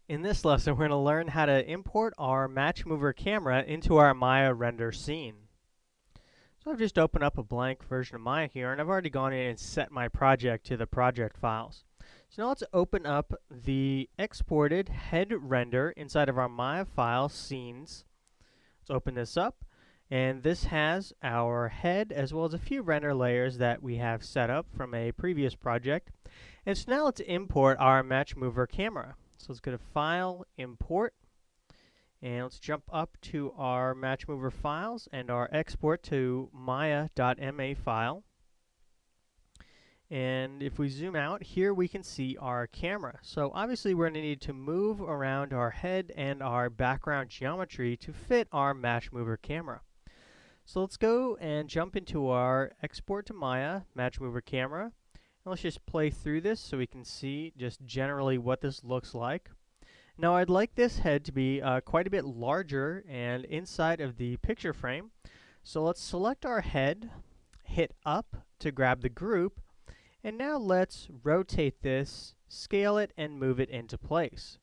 In this lesson, we're going to learn how to import our Match Mover camera into our Maya render scene. So I've just opened up a blank version of Maya here, and I've already gone in and set my project to the project files. So now let's open up the exported head render inside of our Maya file scenes. Let's open this up, and this has our head as well as a few render layers that we have set up from a previous project. And so now let's import our Match Mover camera. So let's go to File, Import, and let's jump up to our Match Mover files and our export to maya.ma file. And if we zoom out, here we can see our camera. So obviously we're going to need to move around our head and our background geometry to fit our Match Mover camera. So let's go and jump into our Export to Maya Match Mover camera. And let's just play through this so we can see just generally what this looks like. Now I'd like this head to be quite a bit larger and inside of the picture frame. So let's select our head, hit up to grab the group, and now let's rotate this, scale it, and move it into place.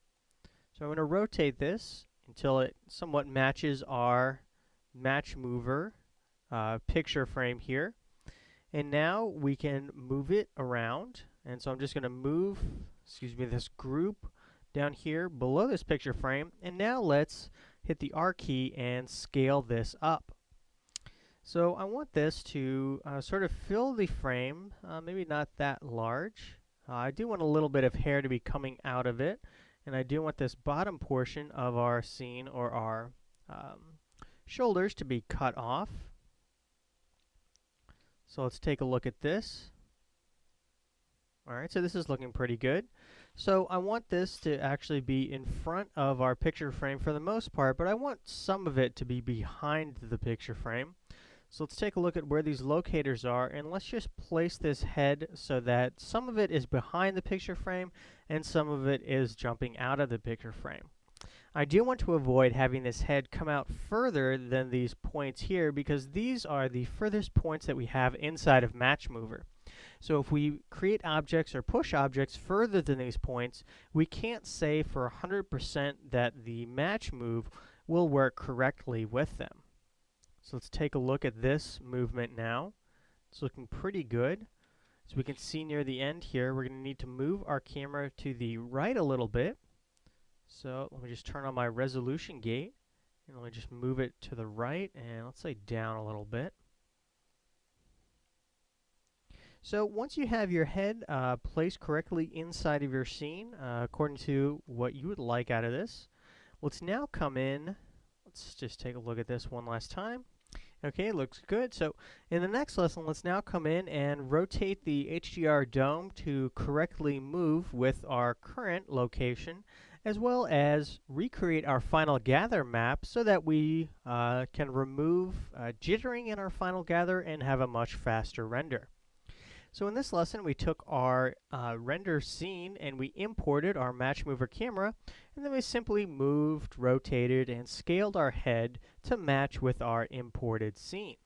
So I'm going to rotate this until it somewhat matches our Match Mover picture frame here. And now we can move it around. And so I'm just going to move, this group down here below this picture frame. And now let's hit the R key and scale this up. So I want this to sort of fill the frame, maybe not that large. I do want a little bit of hair to be coming out of it. And I do want this bottom portion of our scene or our shoulders to be cut off. So let's take a look at this. Alright, so this is looking pretty good. So I want this to actually be in front of our picture frame for the most part, but I want some of it to be behind the picture frame. So let's take a look at where these locators are, and let's just place this head so that some of it is behind the picture frame and some of it is jumping out of the picture frame. I do want to avoid having this head come out further than these points here because these are the furthest points that we have inside of Match Mover. So if we create objects or push objects further than these points, we can't say for 100% that the match move will work correctly with them. So let's take a look at this movement now. It's looking pretty good. As we can see near the end here, we're going to need to move our camera to the right a little bit. So let me just turn on my resolution gate, and let me just move it to the right, and let's say down a little bit. So once you have your head placed correctly inside of your scene, according to what you would like out of this, let's now come in. Let's just take a look at this one last time. Okay, looks good. So in the next lesson, let's now come in and rotate the HDR dome to correctly move with our current location, as well as recreate our final gather map so that we can remove jittering in our final gather and have a much faster render. So in this lesson, we took our render scene and we imported our Match Mover camera, and then we simply moved, rotated, and scaled our head to match with our imported scene.